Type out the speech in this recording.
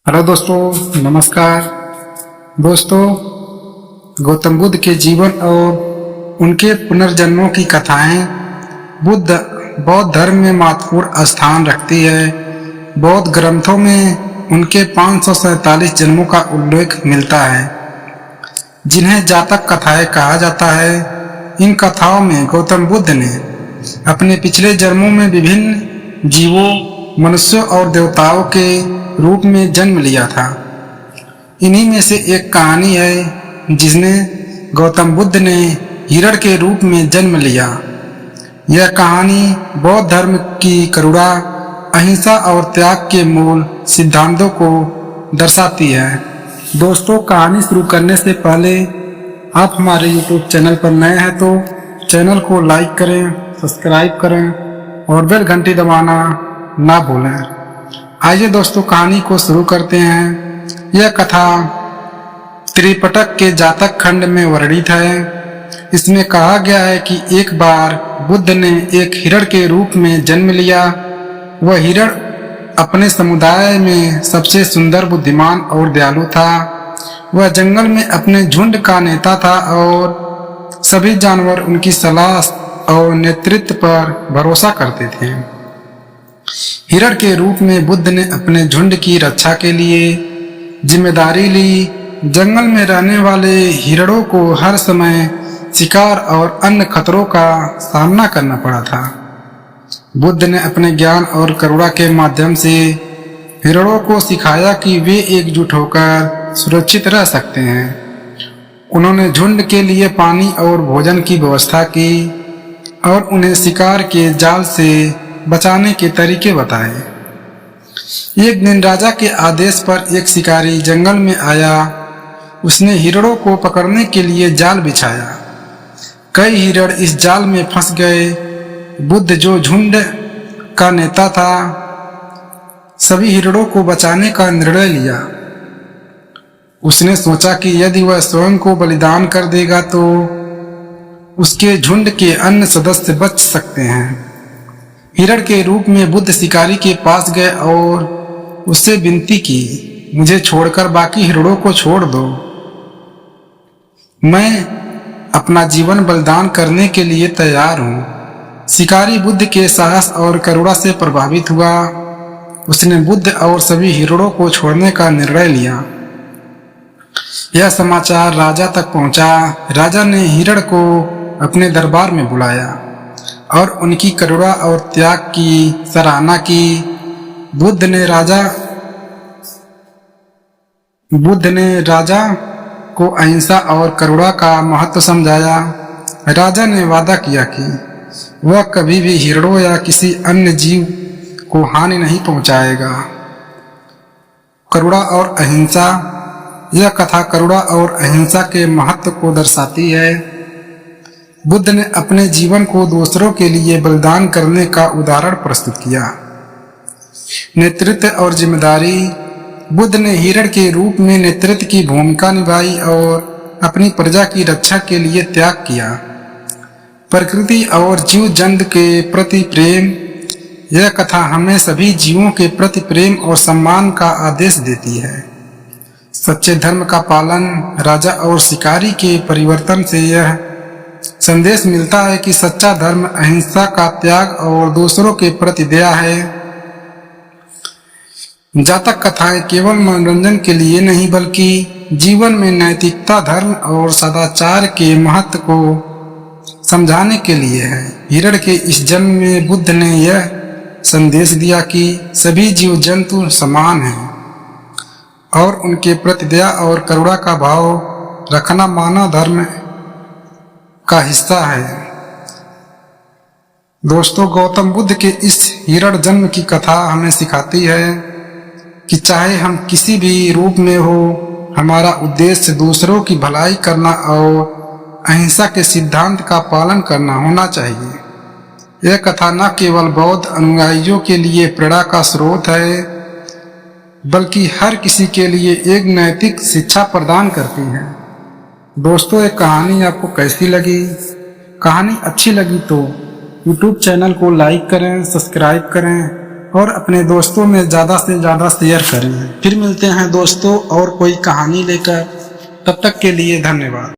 Hello दोस्तों, नमस्कार। दोस्तों, गौतम बुद्ध के जीवन और उनके पुनर्जन्मों की कथाएं बौद्ध धर्म में महत्वपूर्ण स्थान रखती है। बौद्ध ग्रंथों में उनके 547 जन्मों का उल्लेख मिलता है, जिन्हें जातक कथाएं कहा जाता है। इन कथाओं में गौतम बुद्ध ने अपने पिछले जन्मों में विभिन्न जीवों, मनुष्यों और देवताओं के रूप में जन्म लिया था। इन्हीं में से एक कहानी है जिसमें गौतम बुद्ध ने हिरण के रूप में जन्म लिया। यह कहानी बौद्ध धर्म की करुणा, अहिंसा और त्याग के मूल सिद्धांतों को दर्शाती है। दोस्तों, कहानी शुरू करने से पहले आप हमारे YouTube चैनल पर नए हैं तो चैनल को लाइक करें, सब्सक्राइब करें और बेल घंटी दबाना ना भूलें। आइए दोस्तों, कहानी को शुरू करते हैं। यह कथा त्रिपिटक के जातक खंड में वर्णित है। इसमें कहा गया है कि एक बार बुद्ध ने एक हिरण के रूप में जन्म लिया। वह हिरण अपने समुदाय में सबसे सुंदर, बुद्धिमान और दयालु था। वह जंगल में अपने झुंड का नेता था और सभी जानवर उनकी सलाह और नेतृत्व पर भरोसा करते थे। हिरण के रूप में बुद्ध ने अपने झुंड की रक्षा के लिए जिम्मेदारी ली। जंगल में रहने वाले हिरणों को हर समय शिकार और अन्य खतरों का सामना करना पड़ा था। बुद्ध ने अपने ज्ञान और करुणा के माध्यम से हिरणों को सिखाया कि वे एकजुट होकर सुरक्षित रह सकते हैं। उन्होंने झुंड के लिए पानी और भोजन की व्यवस्था की और उन्हें शिकार के जाल से बचाने के तरीके बताए। एक दिन राजा के आदेश पर एक शिकारी जंगल में आया। उसने हिरणों को पकड़ने के लिए जाल बिछाया। कई हिरण इस जाल में फंस गए। बुद्ध, जो झुंड का नेता था, सभी हिरणों को बचाने का निर्णय लिया। उसने सोचा कि यदि वह स्वयं को बलिदान कर देगा तो उसके झुंड के अन्य सदस्य बच सकते हैं। हिरण के रूप में बुद्ध शिकारी के पास गए और उससे विनती की, मुझे छोड़कर बाकी हिरणों को छोड़ दो। मैं अपना जीवन बलिदान करने के लिए तैयार हूँ। शिकारी बुद्ध के साहस और करुणा से प्रभावित हुआ। उसने बुद्ध और सभी हिरणों को छोड़ने का निर्णय लिया। यह समाचार राजा तक पहुंचा। राजा ने हिरण को अपने दरबार में बुलाया और उनकी करुणा और त्याग की सराहना की। बुद्ध ने राजा को अहिंसा और करुणा का महत्व समझाया। राजा ने वादा किया कि वह कभी भी हिरणों या किसी अन्य जीव को हानि नहीं पहुंचाएगा। करुणा और अहिंसा। यह कथा करुणा और अहिंसा के महत्व को दर्शाती है। बुद्ध ने अपने जीवन को दूसरों के लिए बलिदान करने का उदाहरण प्रस्तुत किया। नेतृत्व और जिम्मेदारी। बुद्ध ने हिरण के रूप में नेतृत्व की भूमिका निभाई और अपनी प्रजा की रक्षा के लिए त्याग किया। प्रकृति और जीव जंतु के प्रति प्रेम। यह कथा हमें सभी जीवों के प्रति प्रेम और सम्मान का आदेश देती है। सच्चे धर्म का पालन। राजा और शिकारी के परिवर्तन से यह संदेश मिलता है कि सच्चा धर्म अहिंसा का त्याग और दूसरों के प्रति दया है। जातक कथाएं केवल मनोरंजन के लिए नहीं बल्कि जीवन में नैतिकता, धर्म और सदाचार के महत्व को समझाने के लिए है। हिरण के इस जन्म में बुद्ध ने यह संदेश दिया कि सभी जीव जंतु समान हैं और उनके प्रति दया और करुणा का भाव रखना मानव धर्म का हिस्सा है। दोस्तों, गौतम बुद्ध के इस हिरण जन्म की कथा हमें सिखाती है कि चाहे हम किसी भी रूप में हो, हमारा उद्देश्य दूसरों की भलाई करना और अहिंसा के सिद्धांत का पालन करना होना चाहिए। यह कथा न केवल बौद्ध अनुयायियों के लिए प्रेरणा का स्रोत है, बल्कि हर किसी के लिए एक नैतिक शिक्षा प्रदान करती है। दोस्तों, ये कहानी आपको कैसी लगी? कहानी अच्छी लगी तो YouTube चैनल को लाइक करें, सब्सक्राइब करें और अपने दोस्तों में ज़्यादा से ज़्यादा शेयर करें। फिर मिलते हैं दोस्तों और कोई कहानी लेकर, तब तक के लिए धन्यवाद।